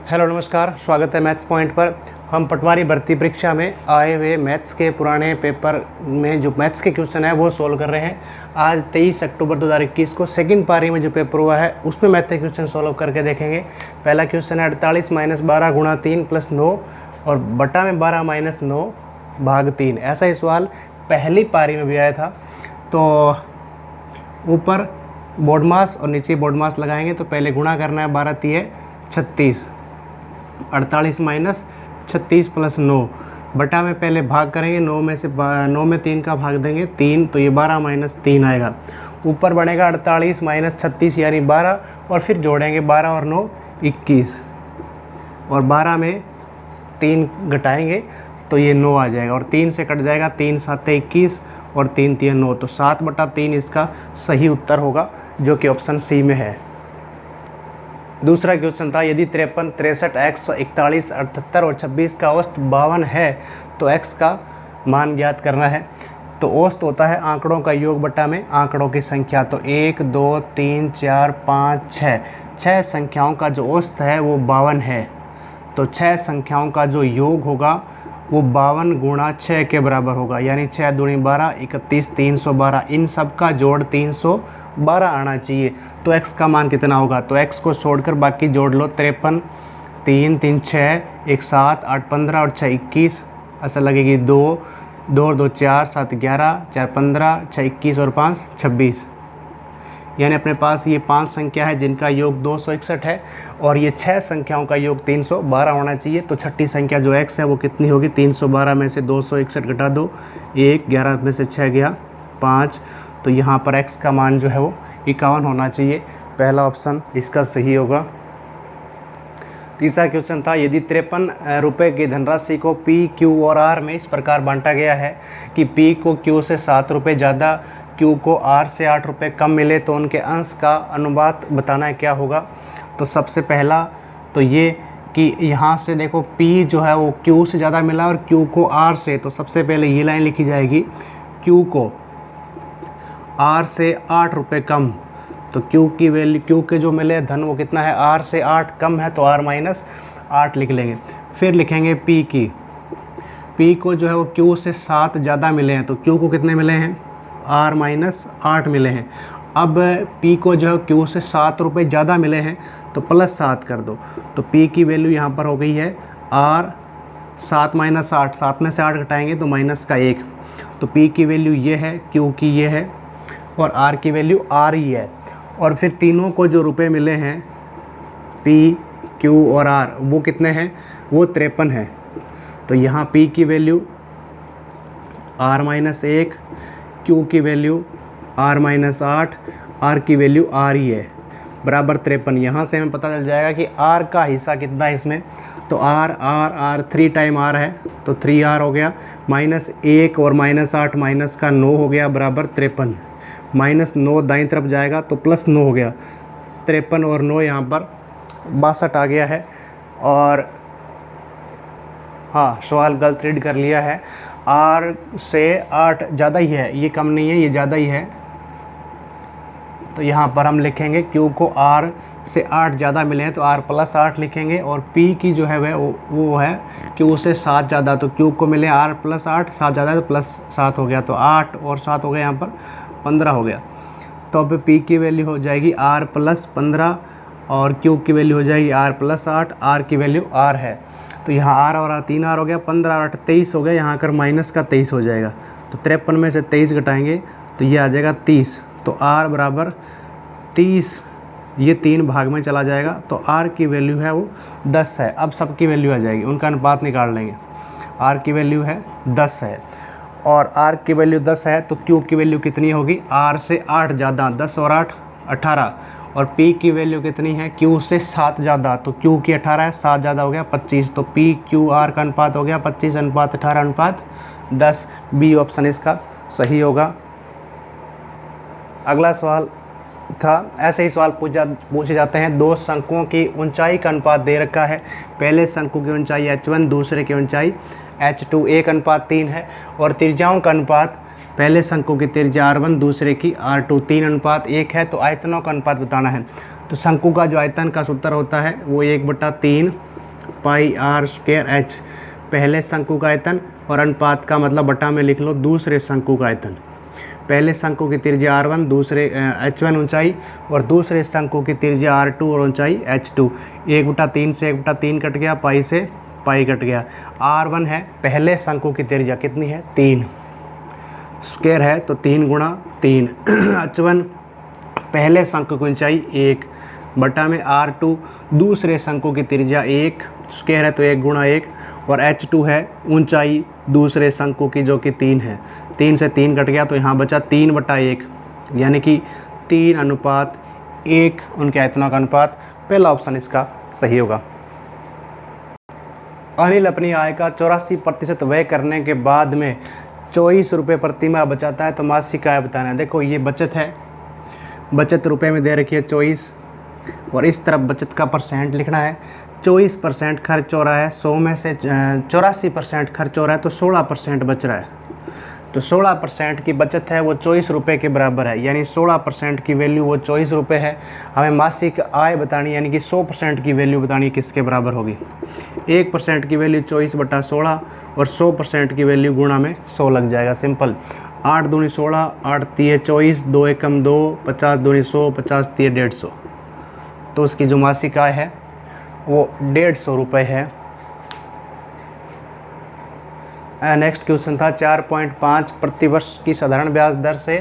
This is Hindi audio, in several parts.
हेलो नमस्कार, स्वागत है मैथ्स पॉइंट पर। हम पटवारी भर्ती परीक्षा में आए हुए मैथ्स के पुराने पेपर में जो मैथ्स के क्वेश्चन है वो सोल्व कर रहे हैं। आज 23 अक्टूबर 2021 को सेकंड पारी में जो पेपर हुआ है उसमें मैथ के क्वेश्चन सोल्व करके देखेंगे। पहला क्वेश्चन है 48 - 12 × 3 + 9 और बटा में 12 - 9 भाग 3। ऐसा ही सवाल पहली पारी में भी आया था। तो ऊपर बोर्ड मास और नीचे बोर्ड मास लगाएंगे। तो पहले गुणा करना है, 12 × 36, 48 - 36 + 9 बटा में पहले भाग करेंगे। 9 में 3 का भाग देंगे 3, तो ये 12 - 3 आएगा। ऊपर बढ़ेगा 48 - 36 यानी 12 और फिर जोड़ेंगे 12 और 9 21 और 12 में 3 घटाएंगे तो ये 9 आ जाएगा और 3 से कट जाएगा। 3 × 7 = 21 और 3 × 3 = 9, तो 7/3 इसका सही उत्तर होगा जो कि ऑप्शन सी में है। दूसरा क्वेश्चन था यदि 53, 63, x, 41, 78 और 26 का औसत 52 है तो x का मान ज्ञात करना है। तो औसत होता है आंकड़ों का योग बटा में आंकड़ों की संख्या। तो 1, 2, 3, 4, 5, 6 संख्याओं का जो औसत है वो 52 है। तो 6 संख्याओं का जो योग होगा वो 52 × 6 के बराबर होगा, यानी 6 दूनी 12, 31, 312। इन सब का जोड़ 312 आना चाहिए। तो x का मान कितना होगा? तो x को छोड़कर बाकी जोड़ लो। 53, 3, 3, 6, 1, 7, 8, 15 और 6, 21। ऐसा लगेगी 2, 2 और 2 4, 7 11, 4 15, 6 21 और 5 26। यानी अपने पास ये 5 संख्या है जिनका योग 261 है और ये 6 संख्याओं का योग 312 होना चाहिए। तो छठी संख्या जो x है वो कितनी होगी? 312 में से 261 घटा दो, 1, 11 में से 6 गया 5। तो यहाँ पर x का मान जो है वो 51 होना चाहिए। पहला ऑप्शन इसका सही होगा। तीसरा क्वेश्चन था यदि 53 रुपये की धनराशि को P, Q और R में इस प्रकार बांटा गया है कि P को Q से 7 रुपये ज़्यादा, Q को R से 8 रुपये कम मिले तो उनके अंश का अनुपात बताना है क्या होगा। तो सबसे पहला तो ये कि यहाँ से देखो P जो है वो Q से ज़्यादा मिला और Q को R से, तो सबसे पहले ये लाइन लिखी जाएगी Q को R से 8 रुपये कम। तो Q की वैल्यू, Q के जो मिले धन वो कितना है? R से 8 कम है तो R - 8 लिख लेंगे। फिर लिखेंगे P की, P को जो है वो Q से 7 ज़्यादा मिले हैं। तो Q को कितने मिले हैं? R - 8 मिले हैं। अब P को जो है Q से 7 रुपये ज़्यादा मिले हैं तो +7 कर दो। तो P की वैल्यू यहाँ पर हो गई है R 7 - 8, 7 में से 8 घटाएंगे तो -1। तो P की वैल्यू ये है, Q की ये है और R की वैल्यू R ही है। और फिर तीनों को जो रुपए मिले हैं P, Q और R वो कितने हैं? वो 53 है। तो यहाँ P की वैल्यू R - 1, Q की वैल्यू R - 8, R की वैल्यू R ही है, बराबर 53। यहाँ से हमें पता चल जाएगा कि R का हिस्सा कितना है इसमें। तो R 3 टाइम R है तो 3R हो गया, -1 और -8 माइनस का 9 हो गया बराबर 53। -9 दाईं तरफ जाएगा तो +9 हो गया। 53 और 9 यहाँ पर 62 आ गया है। और हाँ, सवाल गलत रीड कर लिया है। R से 8 ज़्यादा ही है, ये कम नहीं है, ये ज़्यादा ही है। तो यहाँ पर हम लिखेंगे Q को R से 8 ज़्यादा मिले हैं तो R + 8 लिखेंगे। और P की जो है वह वो है Q से 7 ज़्यादा, तो Q को मिले R + 8, 7 ज़्यादा है तो +7 हो गया। तो 8 और 7 हो गया, यहाँ पर 15 हो गया। तो अब P की वैल्यू हो जाएगी R + 15 और Q की वैल्यू हो जाएगी R + 8, R की वैल्यू R है। तो यहाँ R और R 3R हो गया, 15 और 8 23 हो गया, यहाँ कर माइनस का 23 हो जाएगा। तो 53 में से 23 घटाएंगे तो ये आ जाएगा 30। तो R बराबर 30, ये 3 भाग में चला जाएगा। तो R की वैल्यू है वो 10 है। अब सबकी वैल्यू आ जाएगी, उनका अनुपात निकाल लेंगे। R की वैल्यू है 10 है और R की वैल्यू 10 है तो Q की वैल्यू कितनी होगी? R से 8 ज़्यादा, 10 और 8 18। और P की वैल्यू कितनी है? Q से 7 ज़्यादा, तो Q की 18 है, 7 ज़्यादा हो गया 25। तो P Q R का अनुपात हो गया 25:18:10। बी ऑप्शन इसका सही होगा। अगला सवाल था, ऐसे ही सवाल पूछे जाते हैं। 2 शंकुओं की ऊंचाई का अनुपात दे रखा है। पहले शंकु की ऊंचाई h1, दूसरे की ऊंचाई h2, 1:3 है। और त्रिज्याओं का अनुपात, पहले शंकु की त्रिज्या r1, दूसरे की r2, 3:1 है। तो आयतनों का अनुपात बताना है। तो शंकु का जो आयतन का सूत्र होता है वो 1/3 पाई आर स्क्वायर एच, पहले शंकु का आयतन, और अनुपात का मतलब बटा में लिख लो दूसरे शंकु का आयतन। पहले शंकु की त्रिज्या r1, दूसरे h1 ऊंचाई, और दूसरे शंकु की त्रिज्या r2 और ऊंचाई h2। 1/3 से 1/3 कट गया, पाई से पाई कट गया। r1 है पहले शंकु की त्रिज्या कितनी है 3, स्क्वायर है तो 3 गुणा 3। h1 पहले शंकु की ऊंचाई 1 बटा में r2 दूसरे शंकु की त्रिज्या 1, स्क्वायर है तो 1 गुणा 1, और h2 है ऊंचाई दूसरे शंकु की जो कि 3 है। 3 से 3 कट गया तो यहाँ बचा 3/1, यानी कि 3:1 उनके आयतनों का अनुपात। पहला ऑप्शन इसका सही होगा। अनिल अपनी आय का 84% व्यय करने के बाद में 24 रुपये प्रति माह बचाता है, तो मासिक आय बताना है। देखो ये बचत है, बचत रुपए में दे रखी है 24, और इस तरफ बचत का परसेंट लिखना है। 24% खर्च हो रहा है, 100 में से 84% खर्च हो रहा है तो 16% बच रहा है। तो 16% की बचत है वो 24 रुपये के बराबर है, यानी 16% की वैल्यू वो 24 रुपये है। हमें मासिक आय बतानी, यानी कि 100% की वैल्यू बतानी किसके बराबर होगी। 1% की वैल्यू 24/16 और 100% की वैल्यू गुणा में 100 लग जाएगा, सिंपल। 8 दूनी 16, 8 तिये 24, 2 एकम 2, 50 दूनी 100, 50 तिये 150। तो उसकी जो मासिक आय है वो 150 रुपये है। नेक्स्ट क्वेश्चन था 4.5 प्रतिवर्ष की साधारण ब्याज दर से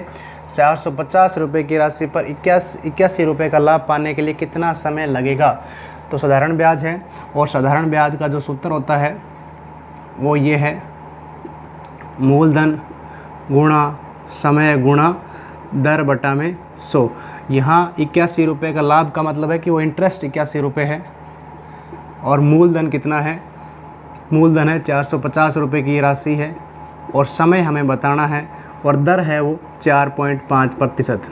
450 रुपये की राशि पर 81 रुपये का लाभ पाने के लिए कितना समय लगेगा। तो साधारण ब्याज है, और साधारण ब्याज का जो सूत्र होता है वो ये है, मूलधन गुणा समय गुणा दर बटा में 100। यहाँ 81 रुपये का लाभ का मतलब है कि वो इंटरेस्ट 81 रुपये है, और मूलधन कितना है, मूलधन है 450 रुपये की राशि है, और समय हमें बताना है, और दर है वो 4.5%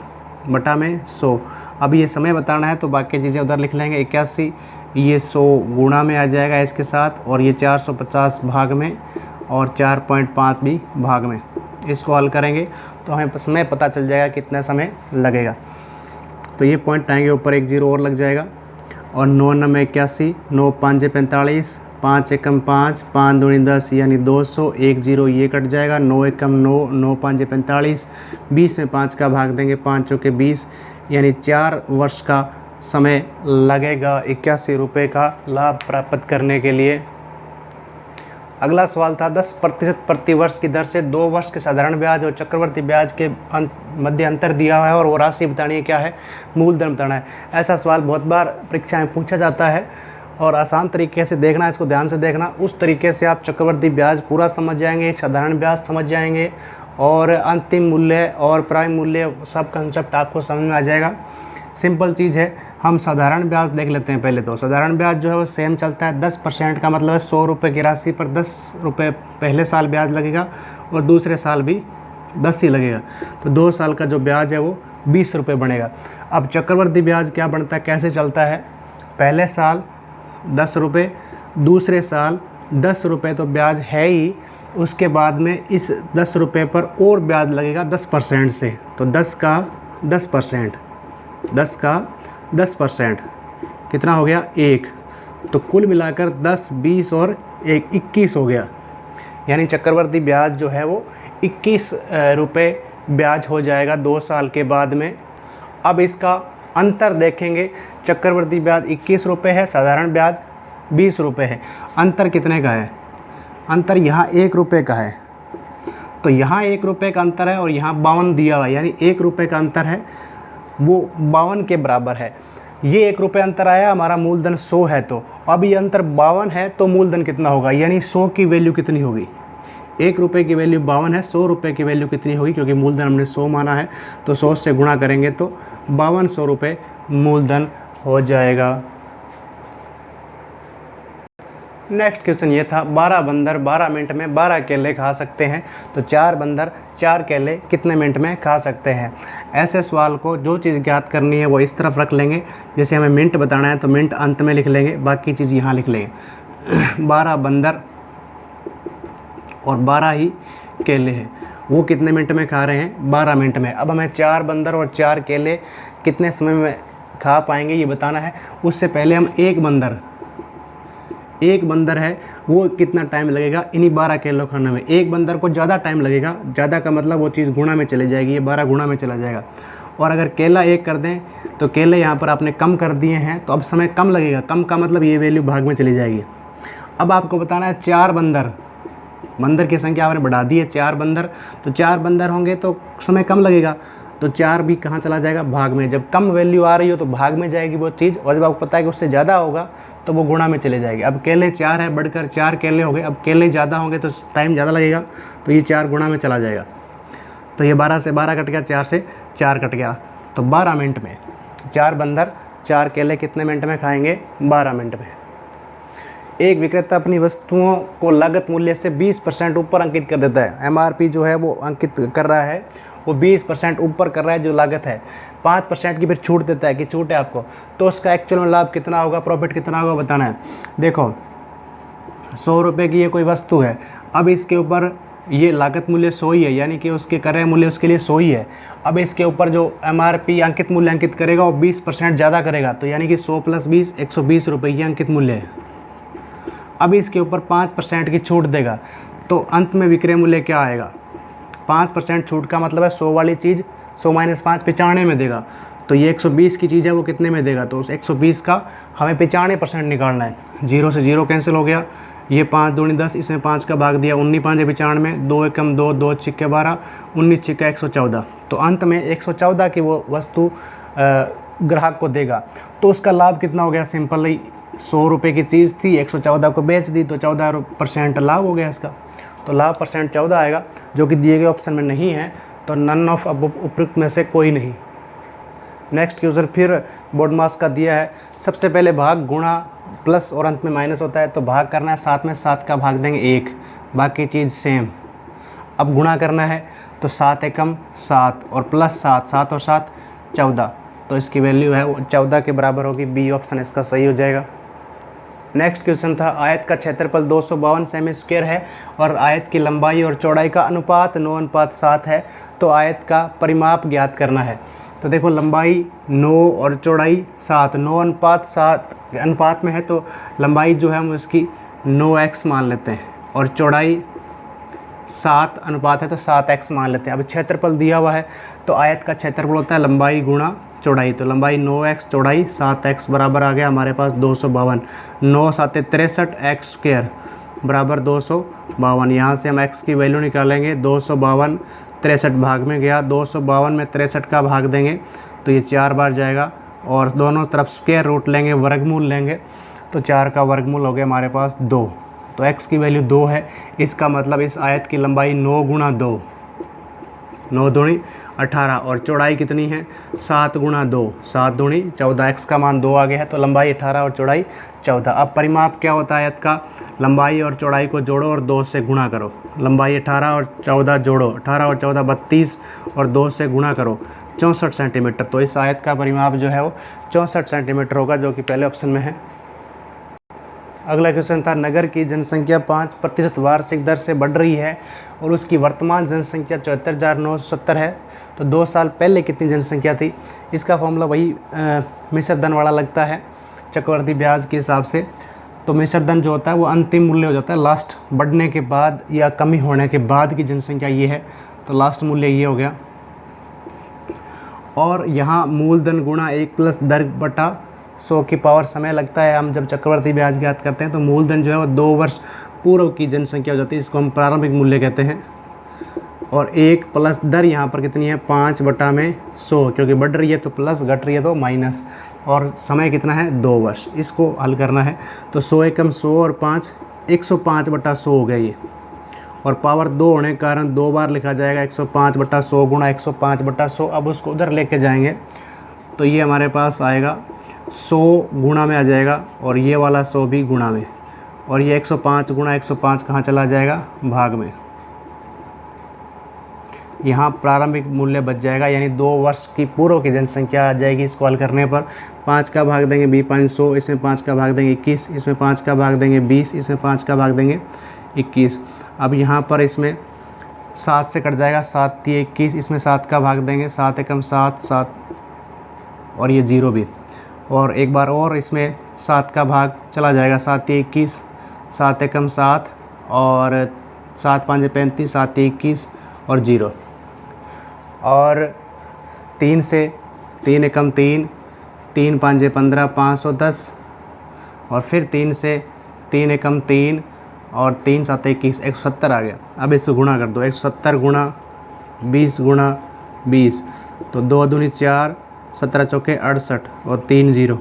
बटा में 100। अब ये समय बताना है तो बाकी चीज़ें उधर लिख लेंगे। 81 ये 100 गुणा में आ जाएगा इसके साथ, और ये 450 भाग में, और 4.5 भी भाग में। इसको हल करेंगे तो हमें समय पता चल जाएगा कितना समय लगेगा। तो ये पॉइंट आएंगे ऊपर, 1 0 और लग जाएगा, और 9 9 81, 9 5 45, 5 एकम 5, 5 दूनी 10 यानी 200, 1 0 ये कट जाएगा, 9 एकम 9, 9 5 45, 20 में 5 का भाग देंगे, 5 चौके 20, यानी 4 वर्ष का समय लगेगा 81 रुपये का लाभ प्राप्त करने के लिए। अगला सवाल था 10% प्रति वर्ष की दर से 2 वर्ष के साधारण ब्याज और चक्रवर्ती ब्याज के मध्य अंतर दिया हुआ है, और वो राशि बतानी है क्या है, मूलधन बताना है। ऐसा सवाल बहुत बार परीक्षा में पूछा जाता है, और आसान तरीके से देखना, इसको ध्यान से देखना। उस तरीके से आप चक्रवर्ती ब्याज पूरा समझ जाएंगे, साधारण ब्याज समझ जाएंगे, और अंतिम मूल्य और प्राइम मूल्य सब कंसेप्ट आपको समझ में आ जाएगा। सिंपल चीज़ है। हम साधारण ब्याज देख लेते हैं पहले। तो साधारण ब्याज जो है वो सेम चलता है, 10% का मतलब है 100 रुपये की राशि पर 10 रुपये पहले साल ब्याज लगेगा, और दूसरे साल भी 10 ही लगेगा। तो 2 साल का जो ब्याज है वो 20 रुपये बनेगा। अब चक्रवर्ती ब्याज क्या बनता है, कैसे चलता है, पहले साल 10 रुपये, दूसरे साल 10 रुपये तो ब्याज है ही, उसके बाद में इस 10 रुपये पर और ब्याज लगेगा 10% से। तो 10 का 10%, 10 का 10% कितना हो गया, 1। तो कुल मिलाकर 10, 20 और 1 21 हो गया। यानी चक्रवर्ती ब्याज जो है वो 21 रुपये ब्याज हो जाएगा 2 साल के बाद में। अब इसका अंतर देखेंगे, चक्रवर्ती ब्याज 21 रुपये है, साधारण ब्याज 20 रुपये है। अंतर कितने का है, अंतर यहाँ 1 रुपये का है। तो यहाँ 1 रुपये का अंतर है, और यहाँ 52 दिया हुआ है, यानी 1 रुपये का अंतर है, वो 52 के बराबर है। ये 1 रुपये अंतर आया, हमारा मूलधन 100 है, तो अब ये अंतर 52 है, तो मूलधन कितना होगा, यानी 100 की वैल्यू कितनी होगी, 1 रुपये की वैल्यू 52 है, 100 रुपये की वैल्यू कितनी होगी, क्योंकि मूलधन हमने 100 माना है, तो 100 से गुणा करेंगे तो 5200 रुपये मूलधन हो जाएगा। नेक्स्ट क्वेश्चन ये था, 12 बंदर 12 मिनट में 12 केले खा सकते हैं, तो 4 बंदर 4 केले कितने मिनट में खा सकते हैं। ऐसे सवाल को जो चीज़ ज्ञात करनी है वो इस तरफ रख लेंगे, जैसे हमें मिनट बताना है तो मिनट अंत में लिख लेंगे, बाकी चीज़ यहाँ लिख लेंगे। 12 बंदर और 12 ही केले हैं, वो कितने मिनट में खा रहे हैं, 12 मिनट में। अब हमें 4 बंदर और 4 केले कितने समय में खा पाएंगे ये बताना है। उससे पहले हम एक एक बंदर है वो कितना टाइम लगेगा इन्हीं 12 केले खाने में। एक बंदर को ज़्यादा टाइम लगेगा, ज़्यादा का मतलब वो चीज़ गुणा में चली जाएगी, ये 12 गुणा में चला जाएगा। और अगर केला एक कर दें तो केले यहाँ पर आपने कम कर दिए हैं तो अब समय कम लगेगा, कम का मतलब ये वैल्यू भाग में चली जाएगी। अब आपको बताना है 4 बंदर की संख्या आपने बढ़ा दी है, 4 बंदर, तो 4 बंदर होंगे तो समय कम लगेगा, तो 4 भी कहाँ चला जाएगा, भाग में। जब कम वैल्यू आ रही हो तो भाग में जाएगी वो चीज़, और जब आपको पता है कि उससे ज़्यादा होगा तो वो गुणा में चले जाएगी। अब केले 4 है, बढ़कर 4 केले हो गए, अब केले ज़्यादा होंगे तो टाइम ज़्यादा लगेगा, तो ये 4 गुणा में चला जाएगा। तो ये 12 से 12 कट गया, 4 से 4 कट गया, तो 12 मिनट में 4 बंदर 4 केले कितने मिनट में खाएंगे, 12 मिनट में। एक विक्रेता अपनी वस्तुओं को लागत मूल्य से 20% ऊपर अंकित कर देता है। MRP जो है वो अंकित कर रहा है, वो 20% ऊपर कर रहा है जो लागत है, 5% की फिर छूट देता है कि छूट है आपको, तो उसका एक्चुअल में लाभ कितना होगा, प्रॉफिट कितना होगा बताना है। देखो 100 रुपये की ये कोई वस्तु है, अब इसके ऊपर ये लागत मूल्य 100 ही है, यानी कि उसके क्रय मूल्य उसके लिए 100 ही है। अब इसके ऊपर जो MRP अंकित मूल्य अंकित करेगा वो 20% ज़्यादा करेगा, तो यानी कि 100 + 20 120 रुपये ये अंकित मूल्य है। अब इसके ऊपर 5% की छूट देगा, तो अंत में विक्रय मूल्य क्या आएगा, 5% छूट का मतलब है 100 वाली चीज़ 100 - 5 95 में देगा, तो ये 120 की चीज़ है वो कितने में देगा, तो उस 120 का हमें 95% निकालना है। 0 से 0 कैंसिल हो गया, ये 5 दूनी 10, इसमें 5 का भाग दिया, 19 5 95, 2 एकम 2, 2 छिक्के 12, 19 छिक्का 114, तो अंत में 114 की वो वस्तु ग्राहक को देगा। तो उसका लाभ कितना हो गया, सिंपल ही 100 रुपये की चीज़ थी, 114 को बेच दी, तो 14% लाभ हो गया इसका, तो लाभ परसेंट 14 आएगा, जो कि दिए गए ऑप्शन में नहीं है, तो नन ऑफ उपयुक्त में से कोई नहीं। नेक्स्ट क्वेश्चन फिर बोर्ड मास का दिया है, सबसे पहले भाग गुणा प्लस और अंत में माइनस होता है, तो भाग करना है 7 में 7 का भाग देंगे 1, बाकी चीज़ सेम। अब गुणा करना है तो 7 एकम 7 और प्लस 7, 7 और 7 14, तो इसकी वैल्यू है वो 14 के बराबर होगी, बी ऑप्शन इसका सही हो जाएगा। नेक्स्ट क्वेश्चन था, आयत का क्षेत्रफल 252 सेमी स्क्वायर है और आयत की लंबाई और चौड़ाई का अनुपात 9:7 है, तो आयत का परिमाप ज्ञात करना है। तो देखो लंबाई 9 और चौड़ाई 7, 9:7 अनुपात में है, तो लंबाई जो है हम उसकी 9x मान लेते हैं और चौड़ाई 7 अनुपात है तो 7x मान लेते हैं। अब क्षेत्रफल दिया हुआ है तो आयत का क्षेत्रफल होता है लंबाई गुणा चौड़ाई, तो लंबाई 9x चौड़ाई 7x बराबर आ गया हमारे पास 252, 9 7 63 x स्क्वायर बराबर 252। यहाँ से हम x की वैल्यू निकालेंगे, 252 63 भाग में गया, 252 में 63 का भाग देंगे तो ये 4 बार जाएगा, और दोनों तरफ स्क्वायर रूट लेंगे, वर्गमूल लेंगे, तो 4 का वर्गमूल हो गया हमारे पास 2, तो x की वैल्यू 2 है। इसका मतलब इस आयत की लंबाई 9 गुणा 2, 9 दूनी 18, और चौड़ाई कितनी है 7 गुणा 2, 7 दूनी 14, x का मान 2 आ गया है, तो लंबाई 18 और चौड़ाई 14। अब परिमाप क्या होता है आयत का, लंबाई और चौड़ाई को जोड़ो और 2 से गुणा करो, लंबाई 18 और 14 जोड़ो, 18 और 14 32 और 2 से गुणा करो 64 सेंटीमीटर, तो इस आयत का परिमाप जो है वो 64 सेंटीमीटर होगा, जो कि पहले ऑप्शन में है। अगला क्वेश्चन था, नगर की जनसंख्या 5% वार्षिक दर से बढ़ रही है और उसकी वर्तमान जनसंख्या 74,970 है, तो 2 साल पहले कितनी जनसंख्या थी। इसका फॉर्मूला वही मिश्र धन वाला लगता है चक्रवर्ती ब्याज के हिसाब से, तो मिश्र धन जो होता है वो अंतिम मूल्य हो जाता है, लास्ट बढ़ने के बाद या कमी होने के बाद की जनसंख्या ये है, तो लास्ट मूल्य ये हो गया। और यहाँ मूलधन गुणा 1 प्लस दर बटा 100 की पावर समय लगता है। हम जब चक्रवर्ती ब्याज ज्ञात करते हैं तो मूलधन जो है वो 2 वर्ष पूर्व की जनसंख्या हो जाती है, इसको हम प्रारंभिक मूल्य कहते हैं, और 1 प्लस दर यहाँ पर कितनी है 5/100, क्योंकि बढ़ रही है तो प्लस, घट रही है तो माइनस, और समय कितना है 2 वर्ष। इसको हल करना है तो 100 एकम 100 और 5 105/100 हो गया ये, और पावर 2 होने के कारण 2 बार लिखा जाएगा, 105/100 गुणा 105/100। अब उसको उधर लेके जाएंगे तो ये हमारे पास आएगा 100 गुणा में आ जाएगा, और ये वाला 100 भी गुणा में, और ये 105 गुणा 105 कहाँ चला जाएगा भाग में। यहाँ प्रारंभिक मूल्य बच जाएगा, यानी 2 वर्ष की पूर्व की जनसंख्या आ जाएगी। इसको हल करने पर 5 का भाग देंगे 500, इसमें 5 का भाग देंगे 21, इसमें 5 का भाग देंगे 20, इसमें 5 का भाग देंगे 21। अब यहाँ पर इसमें 7 से कट जाएगा, 7 × 21, इसमें 7 का भाग देंगे, 7 एकम 7 7, और ये 0 भी, और एक बार और इसमें 7 का भाग चला जाएगा, 7 × 21, 7 एकम 7 और 7 5 35, 7 21 और 0। और 3 से 3 एकम 3, 3 5 15, 510 और फिर 3 से 3 एकम 3 और 3 7 21, 170 आ गया। अब इसको गुणा कर दो, 170 गुणा 20 गुणा 20, तो 2 दूनी 4, 17 चौके 68 और 3 0,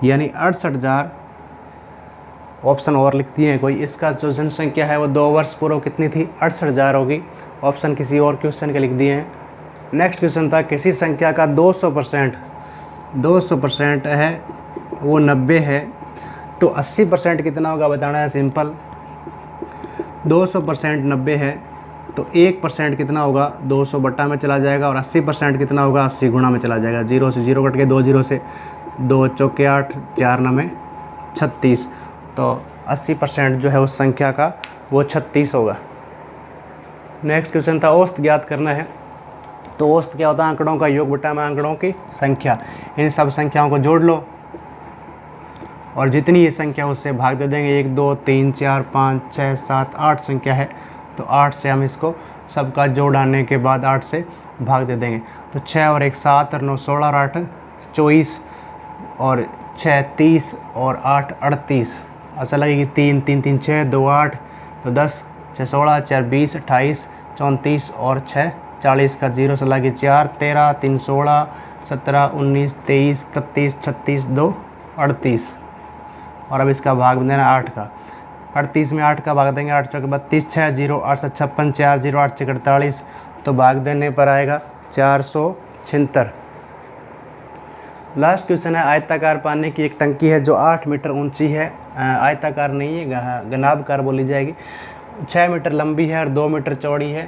यानी 68,000। ऑप्शन और लिख दिए हैं कोई, इसका जो जनसंख्या है वो 2 वर्ष पूर्व कितनी थी, 68,000 होगी। ऑप्शन किसी और क्वेश्चन के लिख दिए हैं। नेक्स्ट क्वेश्चन था किसी संख्या का 200% है वो 90 है, तो 80% कितना होगा बताना है। सिंपल, 200% 90 है तो 1% कितना होगा, 200 बट्टा में चला जाएगा, और 80% कितना होगा, 80 गुणा में चला जाएगा। 0 से 0 कट के 2 0 से 2 चौके 8, 4 9 36, तो 80% जो है उस संख्या का वो 36 होगा। नेक्स्ट क्वेश्चन था औसत ज्ञात करना है। तो औसत क्या होता है, आंकड़ों का योग बटा में आंकड़ों की संख्या। इन सब संख्याओं को जोड़ लो और जितनी ये संख्या उससे भाग दे देंगे। 1 2 3 4 5 6 7 8 संख्या है, तो 8 से हम इसको सबका जोड़ आने के बाद 8 से भाग दे देंगे। तो 6 और 1 7 और 9 16 और 8 24 और 6 30 और 8 38। अच्छा लगेगी 3 3 3 6 2 8, तो 10 6 16 4 20 28 34 और 6 40 का 0 से लगी 4 13 3 16 17 19 23 31 36 2 38। और अब इसका भाग देना 8 का। 38 में 8 का भाग देंगे, 8 चौके 32, 6 0 8 56 4 0 8 6 48, तो भाग देने पर आएगा 476। लास्ट क्वेश्चन है आयताकार पानी की एक टंकी है जो 8 मीटर ऊंची है, आयताकार नहीं है, घनाभकार बोली जाएगी, 6 मीटर लंबी है और 2 मीटर चौड़ी है।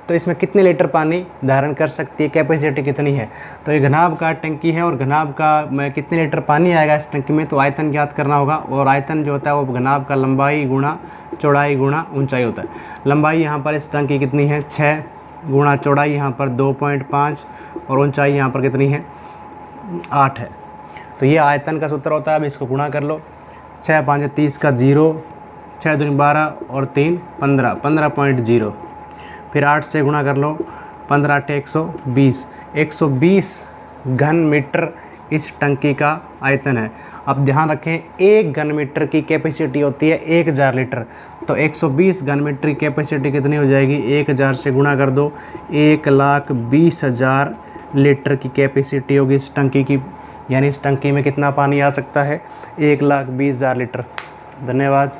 तो इसमें कितने लीटर पानी धारण कर सकती है, कैपेसिटी कितनी है। तो ये घनाभकार टंकी है और घनाभकार में कितने लीटर पानी आएगा इस टंकी में, तो आयतन ज्ञात करना होगा। और आयतन जो होता है वो घनाभ का लंबाई गुणा चौड़ाई गुणा ऊंचाई होता है। लंबाई यहाँ पर इस टंकी कितनी है, 6 गुणा चौड़ाई यहाँ पर 2.5 और ऊंचाई यहाँ पर कितनी है, 8 है। तो ये आयतन का सूत्र होता है। अब इसको गुणा कर लो, 6 5 30 का 0, 6 दूनी 12 और 3 15, 15.0। फिर 8 से गुणा कर लो, 15 8 120, 120 घन मीटर इस टंकी का आयतन है। अब ध्यान रखें 1 घन मीटर की कैपेसिटी होती है 1000 लीटर, तो 120 घन मीटर की कैपेसिटी कितनी हो जाएगी, 1000 से गुणा कर दो, 1,20,000 लीटर की कैपेसिटी होगी इस टंकी की। यानी इस टंकी में कितना पानी आ सकता है, 1,20,000 लीटर। धन्यवाद।